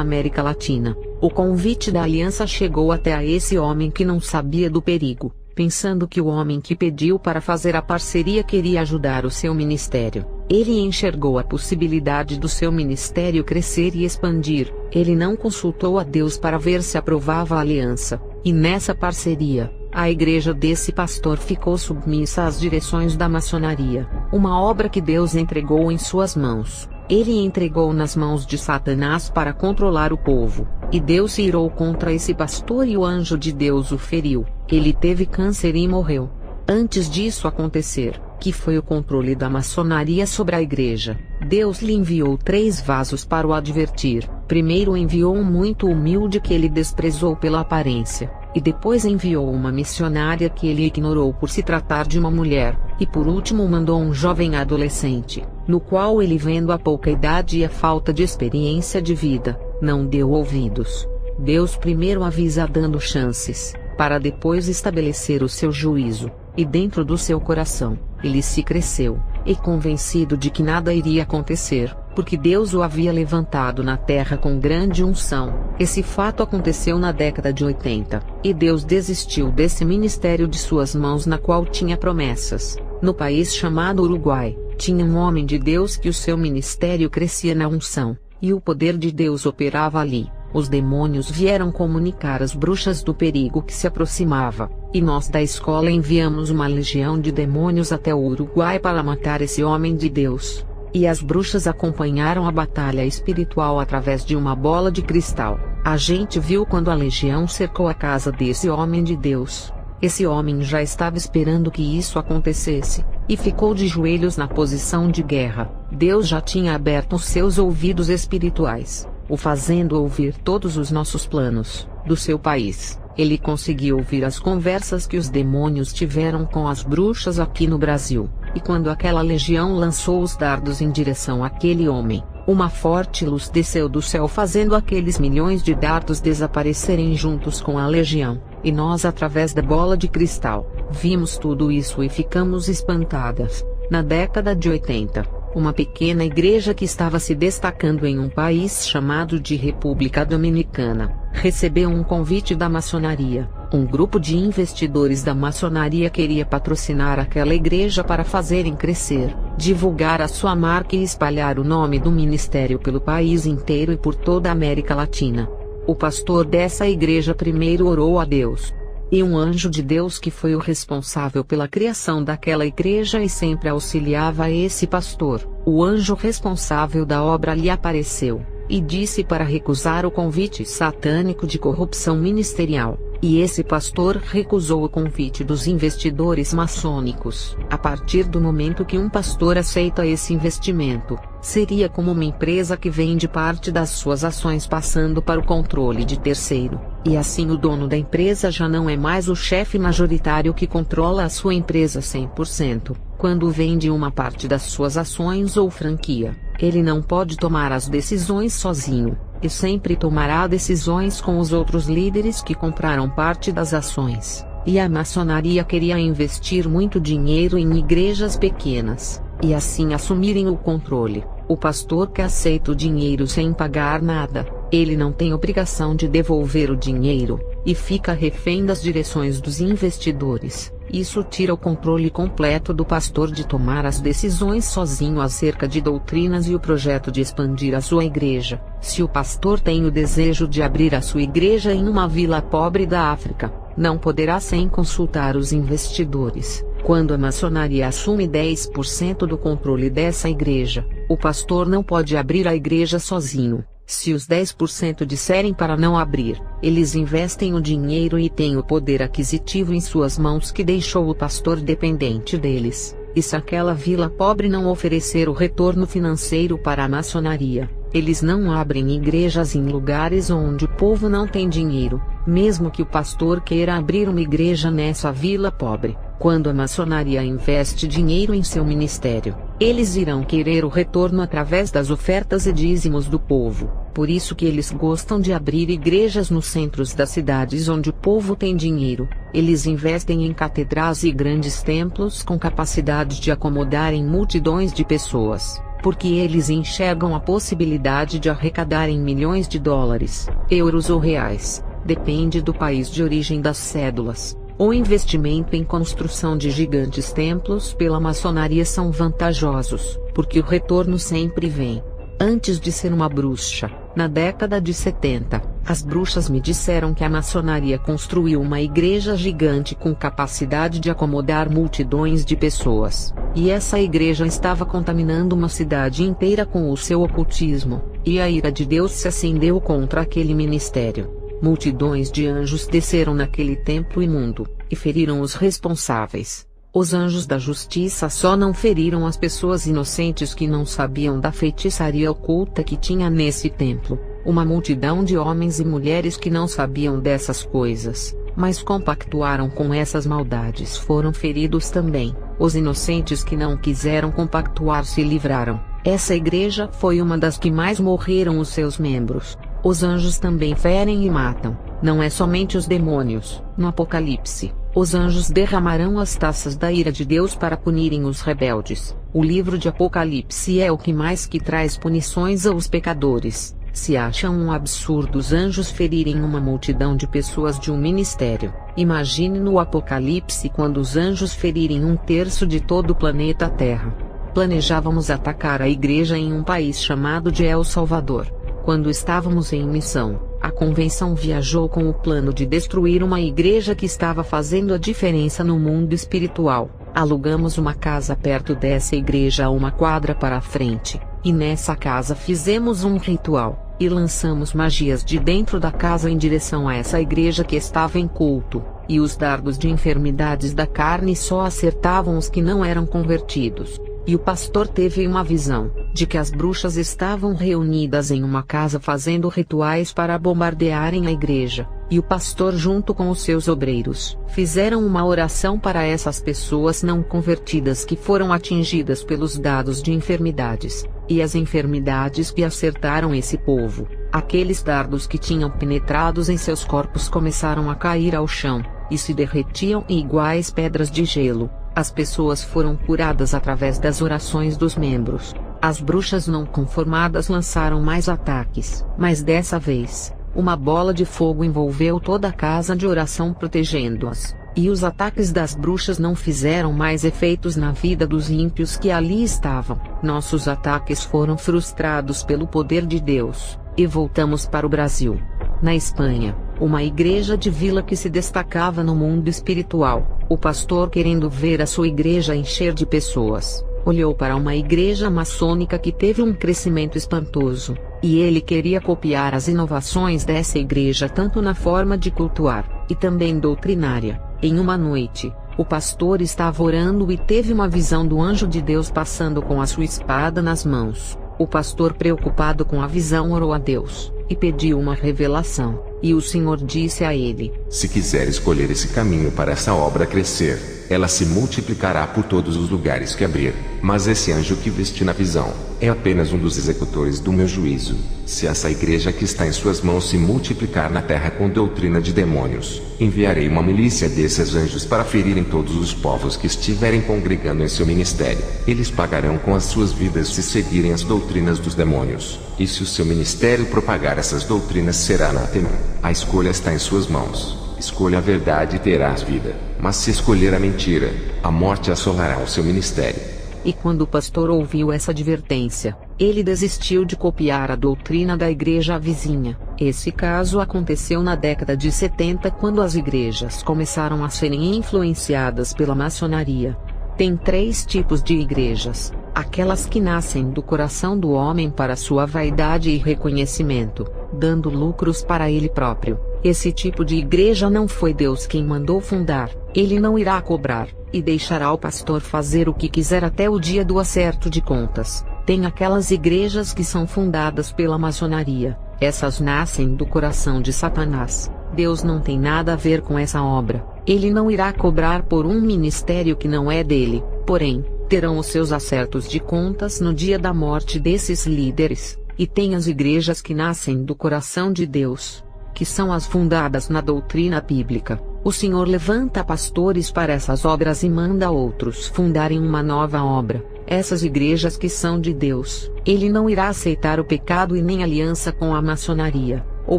América Latina, o convite da aliança chegou até a esse homem que não sabia do perigo, pensando que o homem que pediu para fazer a parceria queria ajudar o seu ministério. Ele enxergou a possibilidade do seu ministério crescer e expandir. Ele não consultou a Deus para ver se aprovava a aliança, e nessa parceria, a igreja desse pastor ficou submissa às direções da maçonaria, uma obra que Deus entregou em suas mãos. Ele entregou nas mãos de Satanás para controlar o povo, e Deus se irou contra esse pastor e o anjo de Deus o feriu. Ele teve câncer e morreu. Antes disso acontecer, que foi o controle da maçonaria sobre a igreja, Deus lhe enviou 3 vasos para o advertir. Primeiro enviou um muito humilde que ele desprezou pela aparência, e depois enviou uma missionária que ele ignorou por se tratar de uma mulher, e por último mandou um jovem adolescente, no qual ele, vendo a pouca idade e a falta de experiência de vida, não deu ouvidos. Deus primeiro avisa dando chances, para depois estabelecer o seu juízo, e dentro do seu coração, ele se cresceu, e convencido de que nada iria acontecer, porque Deus o havia levantado na terra com grande unção. Esse fato aconteceu na década de 80, e Deus desistiu desse ministério de suas mãos na qual tinha promessas. No país chamado Uruguai, tinha um homem de Deus que o seu ministério crescia na unção, e o poder de Deus operava ali. Os demônios vieram comunicar às bruxas do perigo que se aproximava, e nós da escola enviamos uma legião de demônios até o Uruguai para matar esse homem de Deus. E as bruxas acompanharam a batalha espiritual através de uma bola de cristal. A gente viu quando a legião cercou a casa desse homem de Deus. Esse homem já estava esperando que isso acontecesse, e ficou de joelhos na posição de guerra. Deus já tinha aberto os seus ouvidos espirituais, o fazendo ouvir todos os nossos planos, do seu país. Ele conseguiu ouvir as conversas que os demônios tiveram com as bruxas aqui no Brasil, e quando aquela legião lançou os dardos em direção àquele homem, uma forte luz desceu do céu fazendo aqueles milhões de dardos desaparecerem juntos com a legião, e nós através da bola de cristal, vimos tudo isso e ficamos espantadas. Na década de 80, uma pequena igreja que estava se destacando em um país chamado de República Dominicana, recebeu um convite da maçonaria. Um grupo de investidores da maçonaria queria patrocinar aquela igreja para fazerem crescer, divulgar a sua marca e espalhar o nome do ministério pelo país inteiro e por toda a América Latina. O pastor dessa igreja primeiro orou a Deus. E um anjo de Deus que foi o responsável pela criação daquela igreja e sempre auxiliava esse pastor, o anjo responsável da obra lhe apareceu, e disse para recusar o convite satânico de corrupção ministerial, e esse pastor recusou o convite dos investidores maçônicos. A partir do momento que um pastor aceita esse investimento, seria como uma empresa que vende parte das suas ações passando para o controle de terceiro, e assim o dono da empresa já não é mais o chefe majoritário que controla a sua empresa 100%. Quando vende uma parte das suas ações ou franquia, ele não pode tomar as decisões sozinho, e sempre tomará decisões com os outros líderes que compraram parte das ações. E a maçonaria queria investir muito dinheiro em igrejas pequenas, e assim assumirem o controle. O pastor que aceita o dinheiro sem pagar nada, ele não tem obrigação de devolver o dinheiro, e fica refém das direções dos investidores. Isso tira o controle completo do pastor de tomar as decisões sozinho acerca de doutrinas e o projeto de expandir a sua igreja. Se o pastor tem o desejo de abrir a sua igreja em uma vila pobre da África, não poderá sem consultar os investidores. Quando a maçonaria assume 10% do controle dessa igreja, o pastor não pode abrir a igreja sozinho. Se os 10% disserem para não abrir, eles investem o dinheiro e têm o poder aquisitivo em suas mãos que deixou o pastor dependente deles. E se aquela vila pobre não oferecer o retorno financeiro para a maçonaria, eles não abrem igrejas em lugares onde o povo não tem dinheiro, mesmo que o pastor queira abrir uma igreja nessa vila pobre. Quando a maçonaria investe dinheiro em seu ministério, eles irão querer o retorno através das ofertas e dízimos do povo. Por isso que eles gostam de abrir igrejas nos centros das cidades onde o povo tem dinheiro. Eles investem em catedrais e grandes templos com capacidade de acomodarem multidões de pessoas, porque eles enxergam a possibilidade de arrecadarem milhões de dólares, euros ou reais, depende do país de origem das cédulas. O investimento em construção de gigantes templos pela maçonaria são vantajosos, porque o retorno sempre vem. Antes de ser uma bruxa, na década de 70, as bruxas me disseram que a maçonaria construiu uma igreja gigante com capacidade de acomodar multidões de pessoas, e essa igreja estava contaminando uma cidade inteira com o seu ocultismo, e a ira de Deus se acendeu contra aquele ministério. Multidões de anjos desceram naquele templo imundo, e feriram os responsáveis. Os anjos da justiça só não feriram as pessoas inocentes que não sabiam da feitiçaria oculta que tinha nesse templo. Uma multidão de homens e mulheres que não sabiam dessas coisas, mas compactuaram com essas maldades foram feridos também. Os inocentes que não quiseram compactuar se livraram. Essa igreja foi uma das que mais morreram os seus membros. Os anjos também ferem e matam, não é somente os demônios. No Apocalipse, os anjos derramarão as taças da ira de Deus para punirem os rebeldes. O livro de Apocalipse é o que mais que traz punições aos pecadores. Se acham um absurdo os anjos ferirem uma multidão de pessoas de um ministério, imagine no Apocalipse quando os anjos ferirem 1/3 de todo o planeta Terra. Planejávamos atacar a igreja em um país chamado de El Salvador. Quando estávamos em missão, a convenção viajou com o plano de destruir uma igreja que estava fazendo a diferença no mundo espiritual. Alugamos uma casa perto dessa igreja a uma quadra para a frente, e nessa casa fizemos um ritual, e lançamos magias de dentro da casa em direção a essa igreja que estava em culto, e os dardos de enfermidades da carne só acertavam os que não eram convertidos. E o pastor teve uma visão, de que as bruxas estavam reunidas em uma casa fazendo rituais para bombardearem a igreja, e o pastor junto com os seus obreiros, fizeram uma oração para essas pessoas não convertidas que foram atingidas pelos dados de enfermidades, e as enfermidades que acertaram esse povo, aqueles dardos que tinham penetrados em seus corpos começaram a cair ao chão, e se derretiam em iguais pedras de gelo. As pessoas foram curadas através das orações dos membros. As bruxas não conformadas lançaram mais ataques, mas dessa vez, uma bola de fogo envolveu toda a casa de oração protegendo-as, e os ataques das bruxas não fizeram mais efeitos na vida dos ímpios que ali estavam. Nossos ataques foram frustrados pelo poder de Deus, e voltamos para o Brasil. Na Espanha, uma igreja de vila que se destacava no mundo espiritual, o pastor, querendo ver a sua igreja encher de pessoas, olhou para uma igreja maçônica que teve um crescimento espantoso, e ele queria copiar as inovações dessa igreja tanto na forma de cultuar, e também doutrinária. Em uma noite, o pastor estava orando e teve uma visão do anjo de Deus passando com a sua espada nas mãos. O pastor, preocupado com a visão, orou a Deus, e pediu uma revelação, e o Senhor disse a ele: Se quiser escolher esse caminho para essa obra crescer, ela se multiplicará por todos os lugares que abrir. Mas esse anjo que viste na visão, é apenas um dos executores do meu juízo. Se essa igreja que está em suas mãos se multiplicar na terra com doutrina de demônios, enviarei uma milícia desses anjos para ferirem todos os povos que estiverem congregando em seu ministério. Eles pagarão com as suas vidas se seguirem as doutrinas dos demônios. E se o seu ministério propagar essas doutrinas, será anátema. A escolha está em suas mãos. Escolha a verdade e terás vida. Mas se escolher a mentira, a morte assolará o seu ministério. E quando o pastor ouviu essa advertência, ele desistiu de copiar a doutrina da igreja vizinha. Esse caso aconteceu na década de 70, quando as igrejas começaram a serem influenciadas pela maçonaria. Tem 3 tipos de igrejas: aquelas que nascem do coração do homem para sua vaidade e reconhecimento, dando lucros para ele próprio. Esse tipo de igreja não foi Deus quem mandou fundar, ele não irá cobrar, e deixará o pastor fazer o que quiser até o dia do acerto de contas. Tem aquelas igrejas que são fundadas pela maçonaria, essas nascem do coração de Satanás. Deus não tem nada a ver com essa obra. Ele não irá cobrar por um ministério que não é dele, porém, terão os seus acertos de contas no dia da morte desses líderes, e tem as igrejas que nascem do coração de Deus, que são as fundadas na doutrina bíblica. O Senhor levanta pastores para essas obras e manda outros fundarem uma nova obra, essas igrejas que são de Deus. Ele não irá aceitar o pecado e nem aliança com a maçonaria, ou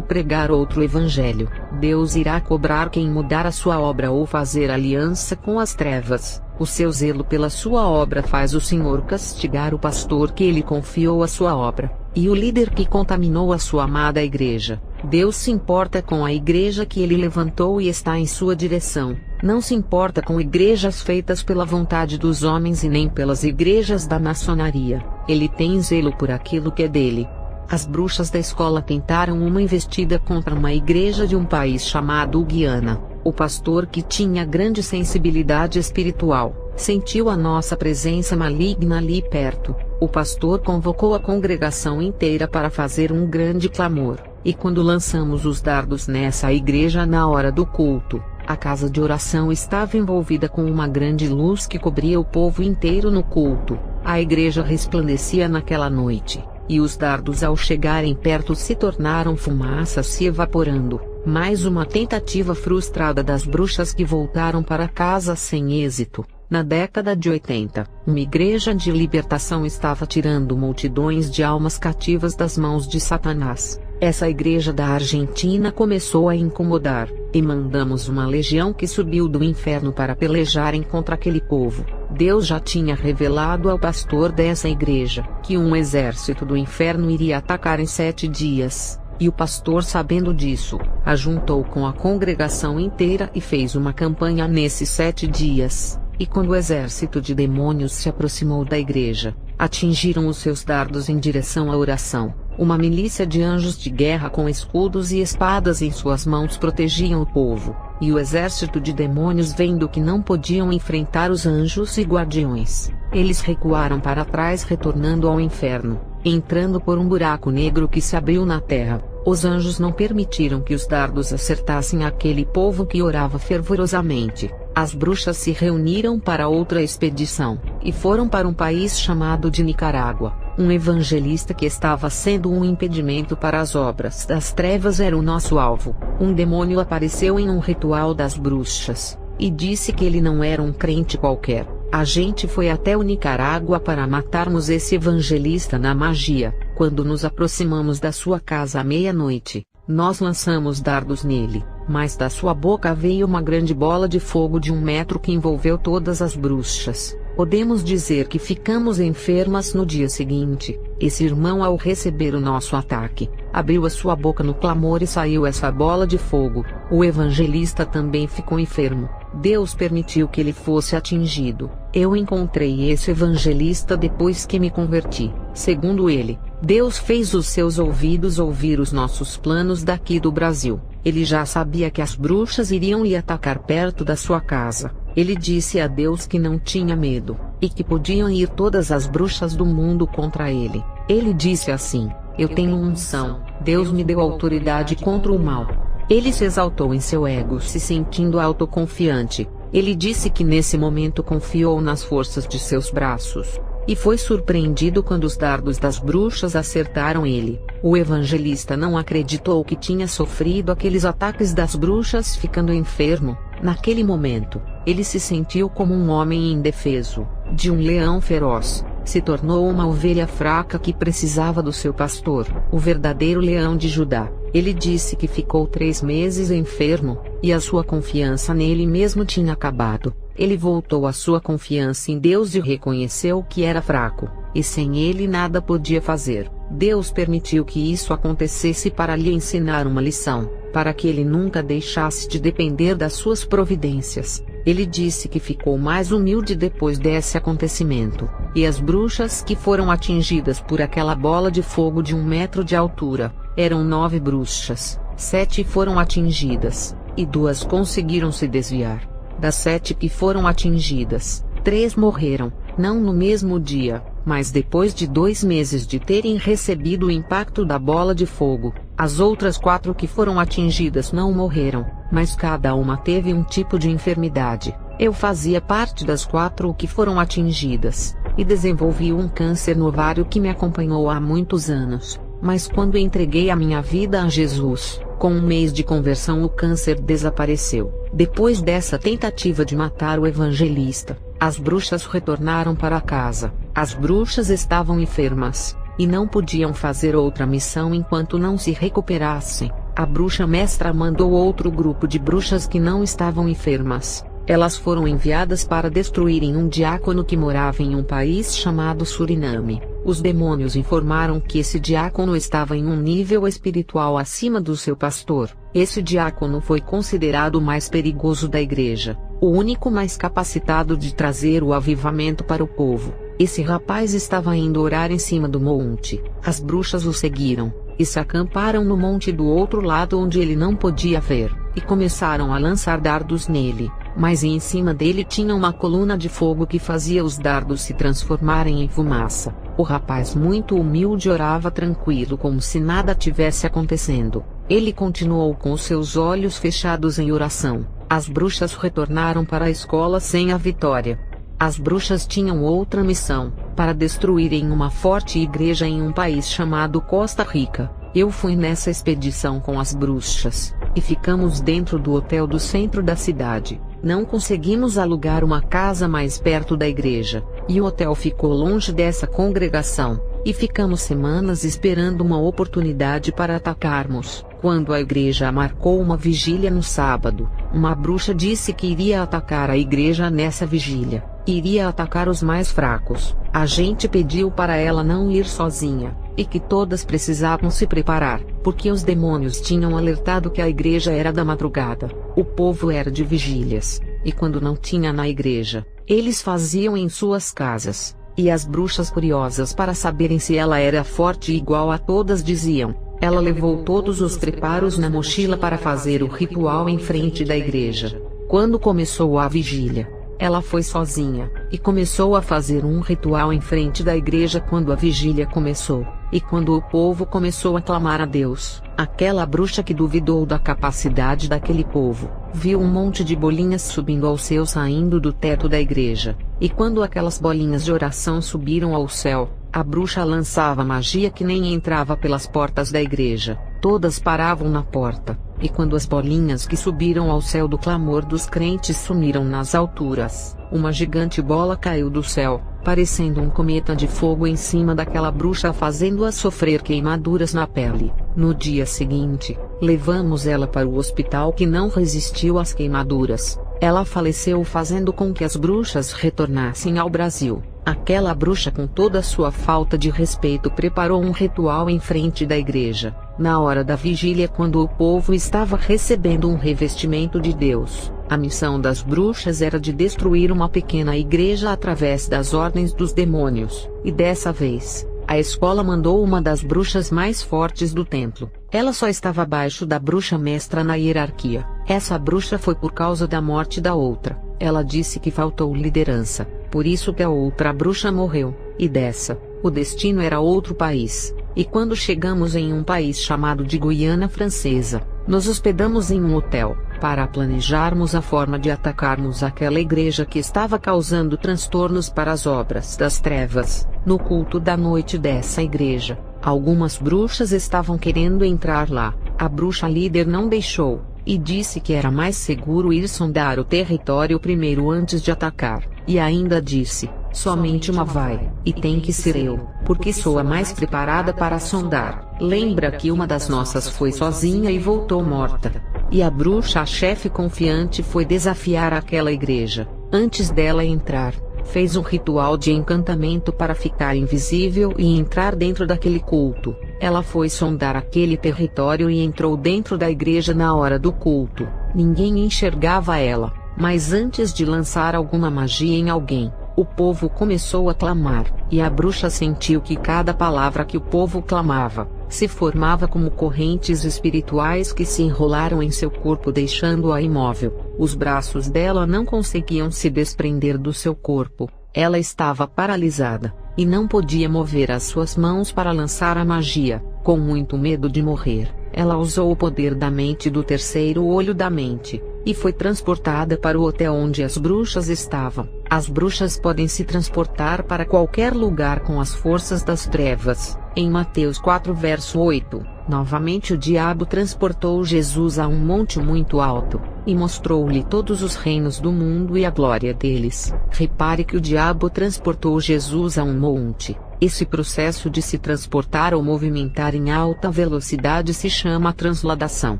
pregar outro evangelho. Deus irá cobrar quem mudar a sua obra ou fazer aliança com as trevas. O seu zelo pela sua obra faz o Senhor castigar o pastor que ele confiou a sua obra, e o líder que contaminou a sua amada igreja. Deus se importa com a igreja que ele levantou e está em sua direção. Não se importa com igrejas feitas pela vontade dos homens e nem pelas igrejas da maçonaria. Ele tem zelo por aquilo que é dele. As bruxas da escola tentaram uma investida contra uma igreja de um país chamado Guiana. O pastor, que tinha grande sensibilidade espiritual, sentiu a nossa presença maligna ali perto. O pastor convocou a congregação inteira para fazer um grande clamor, e quando lançamos os dardos nessa igreja na hora do culto, a casa de oração estava envolvida com uma grande luz que cobria o povo inteiro no culto. A igreja resplandecia naquela noite, e os dardos ao chegarem perto se tornaram fumaça se evaporando. Mais uma tentativa frustrada das bruxas que voltaram para casa sem êxito. Na década de 80, uma igreja de libertação estava tirando multidões de almas cativas das mãos de Satanás. Essa igreja da Argentina começou a incomodar, e mandamos uma legião que subiu do inferno para pelejarem contra aquele povo. Deus já tinha revelado ao pastor dessa igreja que um exército do inferno iria atacar em 7 dias. E o pastor, sabendo disso, ajuntou com a congregação inteira e fez uma campanha nesses 7 dias. E quando o exército de demônios se aproximou da igreja, atingiram os seus dardos em direção à oração. Uma milícia de anjos de guerra com escudos e espadas em suas mãos protegiam o povo, e o exército de demônios, vendo que não podiam enfrentar os anjos e guardiões, eles recuaram para trás, retornando ao inferno, entrando por um buraco negro que se abriu na terra. Os anjos não permitiram que os dardos acertassem aquele povo que orava fervorosamente. As bruxas se reuniram para outra expedição, e foram para um país chamado de Nicarágua. Um evangelista que estava sendo um impedimento para as obras das trevas era o nosso alvo. Um demônio apareceu em um ritual das bruxas, e disse que ele não era um crente qualquer. A gente foi até o Nicarágua para matarmos esse evangelista na magia. Quando nos aproximamos da sua casa à meia-noite, nós lançamos dardos nele, mas da sua boca veio uma grande bola de fogo de 1 metro que envolveu todas as bruxas. Podemos dizer que ficamos enfermas no dia seguinte. Esse irmão, ao receber o nosso ataque, abriu a sua boca no clamor e saiu essa bola de fogo. O evangelista também ficou enfermo. Deus permitiu que ele fosse atingido. Eu encontrei esse evangelista depois que me converti. Segundo ele, Deus fez os seus ouvidos ouvir os nossos planos daqui do Brasil. Ele já sabia que as bruxas iriam lhe atacar perto da sua casa. Ele disse a Deus que não tinha medo, e que podiam ir todas as bruxas do mundo contra ele. Ele disse assim: eu tenho unção, Deus me deu autoridade contra o mal. Ele se exaltou em seu ego, se sentindo autoconfiante. Ele disse que nesse momento confiou nas forças de seus braços, e foi surpreendido quando os dardos das bruxas acertaram ele. O evangelista não acreditou que tinha sofrido aqueles ataques das bruxas, ficando enfermo. Naquele momento, ele se sentiu como um homem indefeso, de um leão feroz. Se tornou uma ovelha fraca que precisava do seu pastor, o verdadeiro leão de Judá. Ele disse que ficou 3 meses enfermo, e a sua confiança nele mesmo tinha acabado. Ele voltou à sua confiança em Deus e reconheceu que era fraco, e sem ele nada podia fazer. Deus permitiu que isso acontecesse para lhe ensinar uma lição, para que ele nunca deixasse de depender das suas providências. Ele disse que ficou mais humilde depois desse acontecimento, e as bruxas que foram atingidas por aquela bola de fogo de 1 metro de altura, eram 9 bruxas. 7 foram atingidas, e 2 conseguiram se desviar. Das 7 que foram atingidas, 3 morreram, não no mesmo dia, mas depois de 2 meses de terem recebido o impacto da bola de fogo. As outras 4 que foram atingidas não morreram, mas cada uma teve um tipo de enfermidade. Eu fazia parte das 4 que foram atingidas, e desenvolvi um câncer no ovário que me acompanhou há muitos anos, mas quando entreguei a minha vida a Jesus, com um mês de conversão o câncer desapareceu. Depois dessa tentativa de matar o evangelista, as bruxas retornaram para casa. As bruxas estavam enfermas, e não podiam fazer outra missão enquanto não se recuperassem. A bruxa mestra mandou outro grupo de bruxas que não estavam enfermas. Elas foram enviadas para destruírem um diácono que morava em um país chamado Suriname. Os demônios informaram que esse diácono estava em um nível espiritual acima do seu pastor. Esse diácono foi considerado o mais perigoso da igreja, o único mais capacitado de trazer o avivamento para o povo. Esse rapaz estava indo orar em cima do monte. As bruxas o seguiram, e se acamparam no monte do outro lado onde ele não podia ver, e começaram a lançar dardos nele. Mas em cima dele tinha uma coluna de fogo que fazia os dardos se transformarem em fumaça. O rapaz muito humilde orava tranquilo como se nada tivesse acontecendo. Ele continuou com os seus olhos fechados em oração. As bruxas retornaram para a escola sem a vitória. As bruxas tinham outra missão, para destruírem uma forte igreja em um país chamado Costa Rica. Eu fui nessa expedição com as bruxas, e ficamos dentro do hotel do centro da cidade. Não conseguimos alugar uma casa mais perto da igreja, e o hotel ficou longe dessa congregação, e ficamos semanas esperando uma oportunidade para atacarmos. Quando a igreja marcou uma vigília no sábado, uma bruxa disse que iria atacar a igreja nessa vigília. Iria atacar os mais fracos. A gente pediu para ela não ir sozinha, e que todas precisavam se preparar, porque os demônios tinham alertado que a igreja era da madrugada. O povo era de vigílias, e quando não tinha na igreja, eles faziam em suas casas. E as bruxas, curiosas para saberem se ela era forte e igual a todas, diziam: ela levou todos os preparos na mochila para fazer o ritual em frente da igreja. Quando começou a vigília, ela foi sozinha, e começou a fazer um ritual em frente da igreja quando a vigília começou, e quando o povo começou a clamar a Deus. Aquela bruxa que duvidou da capacidade daquele povo, viu um monte de bolinhas subindo ao céu saindo do teto da igreja, e quando aquelas bolinhas de oração subiram ao céu, a bruxa lançava magia que nem entrava pelas portas da igreja, todas paravam na porta. E quando as bolinhas que subiram ao céu do clamor dos crentes sumiram nas alturas, uma gigante bola caiu do céu, parecendo um cometa de fogo em cima daquela bruxa, fazendo-a sofrer queimaduras na pele. No dia seguinte, levamos ela para o hospital, que não resistiu às queimaduras. Ela faleceu, fazendo com que as bruxas retornassem ao Brasil. Aquela bruxa, com toda a sua falta de respeito, preparou um ritual em frente da igreja, na hora da vigília, quando o povo estava recebendo um revestimento de Deus. A missão das bruxas era de destruir uma pequena igreja através das ordens dos demônios, e dessa vez, a escola mandou uma das bruxas mais fortes do templo. Ela só estava abaixo da bruxa mestra na hierarquia. Essa bruxa foi por causa da morte da outra. Ela disse que faltou liderança, por isso que a outra bruxa morreu, e dessa, o destino era outro país. E quando chegamos em um país chamado de Guiana Francesa, nos hospedamos em um hotel, para planejarmos a forma de atacarmos aquela igreja que estava causando transtornos para as obras das trevas. No culto da noite dessa igreja, algumas bruxas estavam querendo entrar lá. A bruxa líder não deixou, e disse que era mais seguro ir sondar o território primeiro antes de atacar, e ainda disse: somente uma vai, e tem que ser eu, porque sou a mais preparada para sondar. Lembra que uma das nossas foi sozinha e voltou morta. E a bruxa, a chefe confiante, foi desafiar aquela igreja. Antes dela entrar, fez um ritual de encantamento para ficar invisível e entrar dentro daquele culto. Ela foi sondar aquele território e entrou dentro da igreja na hora do culto. Ninguém enxergava ela, mas antes de lançar alguma magia em alguém, o povo começou a clamar, e a bruxa sentiu que cada palavra que o povo clamava, se formava como correntes espirituais que se enrolaram em seu corpo, deixando-a imóvel. Os braços dela não conseguiam se desprender do seu corpo. Ela estava paralisada, e não podia mover as suas mãos para lançar a magia. Com muito medo de morrer, Ela usou o poder da mente do terceiro olho da mente, e foi transportada para o hotel onde as bruxas estavam. As bruxas podem se transportar para qualquer lugar com as forças das trevas. Em Mateus 4 verso 8, novamente o diabo transportou Jesus a um monte muito alto, e mostrou-lhe todos os reinos do mundo e a glória deles. Repare que o diabo transportou Jesus a um monte. Esse processo de se transportar ou movimentar em alta velocidade se chama transladação.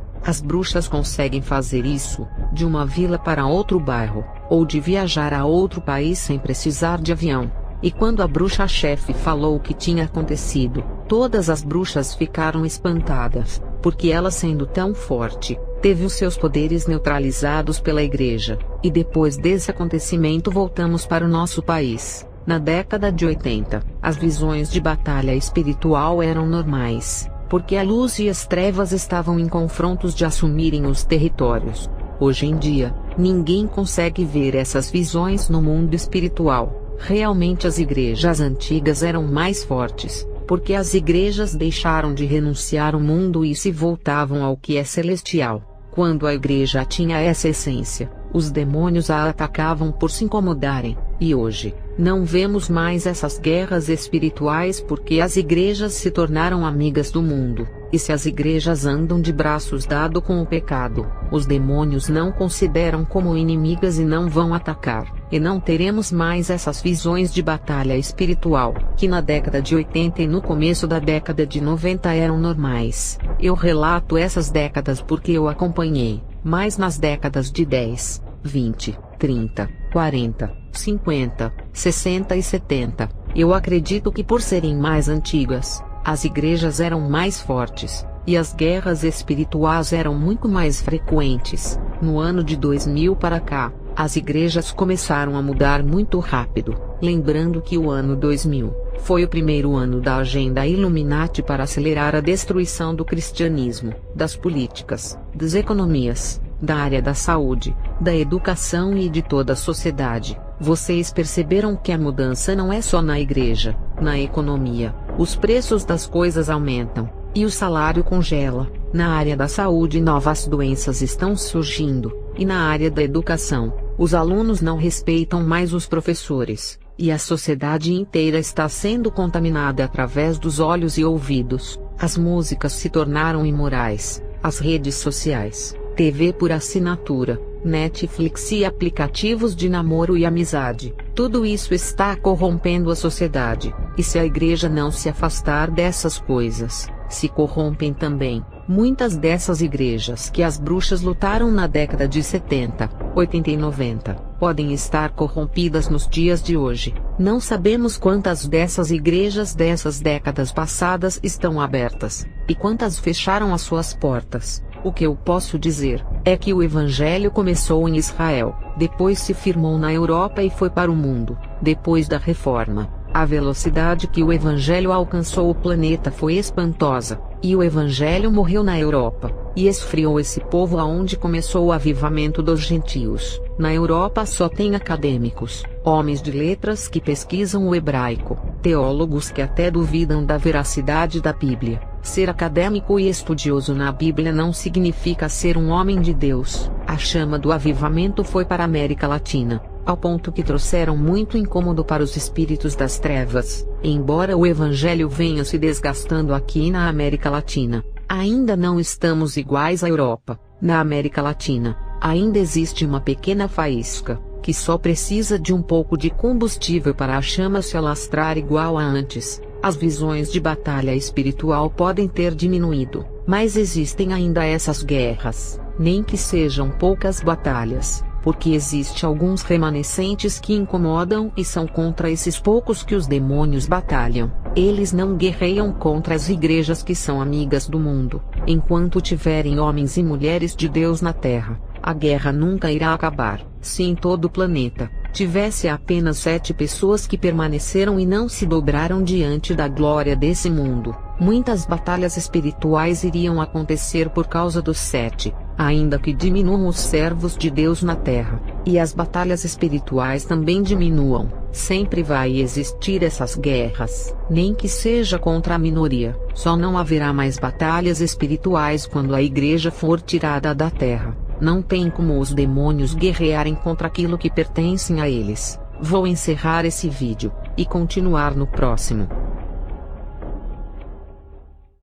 As bruxas conseguem fazer isso, de uma vila para outro bairro, ou de viajar a outro país sem precisar de avião. E quando a bruxa-chefe falou o que tinha acontecido, todas as bruxas ficaram espantadas, porque ela, sendo tão forte, teve os seus poderes neutralizados pela igreja. E depois desse acontecimento voltamos para o nosso país. Na década de 80, as visões de batalha espiritual eram normais, porque a luz e as trevas estavam em confrontos de assumirem os territórios. Hoje em dia, ninguém consegue ver essas visões no mundo espiritual. Realmente as igrejas antigas eram mais fortes, porque as igrejas deixaram de renunciar ao mundo e se voltavam ao que é celestial. Quando a igreja tinha essa essência, os demônios a atacavam por se incomodarem, e hoje, não vemos mais essas guerras espirituais porque as igrejas se tornaram amigas do mundo, e se as igrejas andam de braços dados com o pecado, os demônios não consideram como inimigas e não vão atacar, e não teremos mais essas visões de batalha espiritual, que na década de 80 e no começo da década de 90 eram normais. Eu relato essas décadas porque eu acompanhei, mas nas décadas de 10, 20, 30, 40, 50, 60 e 70, eu acredito que por serem mais antigas, as igrejas eram mais fortes, e as guerras espirituais eram muito mais frequentes. No ano de 2000 para cá, as igrejas começaram a mudar muito rápido, lembrando que o ano 2000 foi o primeiro ano da agenda Illuminati para acelerar a destruição do cristianismo, das políticas, das economias, da área da saúde, da educação e de toda a sociedade. Vocês perceberam que a mudança não é só na igreja, na economia, os preços das coisas aumentam, e o salário congela. Na área da saúde novas doenças estão surgindo, e na área da educação, os alunos não respeitam mais os professores, e a sociedade inteira está sendo contaminada através dos olhos e ouvidos. As músicas se tornaram imorais, as redes sociais, TV por assinatura, Netflix e aplicativos de namoro e amizade, tudo isso está corrompendo a sociedade, e se a igreja não se afastar dessas coisas, se corrompem também. Muitas dessas igrejas que as bruxas lutaram na década de 70, 80 e 90, podem estar corrompidas nos dias de hoje. Não sabemos quantas dessas igrejas dessas décadas passadas estão abertas, e quantas fecharam as suas portas. O que eu posso dizer é que o Evangelho começou em Israel, depois se firmou na Europa e foi para o mundo. Depois da Reforma, a velocidade que o Evangelho alcançou o planeta foi espantosa, e o Evangelho morreu na Europa, e esfriou esse povo aonde começou o avivamento dos gentios. Na Europa só tem acadêmicos, homens de letras que pesquisam o hebraico, teólogos que até duvidam da veracidade da Bíblia. Ser acadêmico e estudioso na Bíblia não significa ser um homem de Deus. A chama do avivamento foi para a América Latina, ao ponto que trouxeram muito incômodo para os espíritos das trevas. Embora o Evangelho venha se desgastando aqui na América Latina, ainda não estamos iguais à Europa. Na América Latina, ainda existe uma pequena faísca, que só precisa de um pouco de combustível para a chama se alastrar igual a antes. As visões de batalha espiritual podem ter diminuído, mas existem ainda essas guerras, nem que sejam poucas batalhas, porque existe alguns remanescentes que incomodam e são contra esses poucos que os demônios batalham. Eles não guerreiam contra as igrejas que são amigas do mundo. Enquanto tiverem homens e mulheres de Deus na terra, a guerra nunca irá acabar. Se em todo o planeta tivesse apenas 7 pessoas que permaneceram e não se dobraram diante da glória desse mundo, muitas batalhas espirituais iriam acontecer por causa dos 7, ainda que diminuam os servos de Deus na terra. e as batalhas espirituais também diminuam. Sempre vai existir essas guerras, nem que seja contra a minoria. Só não haverá mais batalhas espirituais quando a igreja for tirada da terra. Não tem como os demônios guerrearem contra aquilo que pertencem a eles. Vou encerrar esse vídeo e continuar no próximo.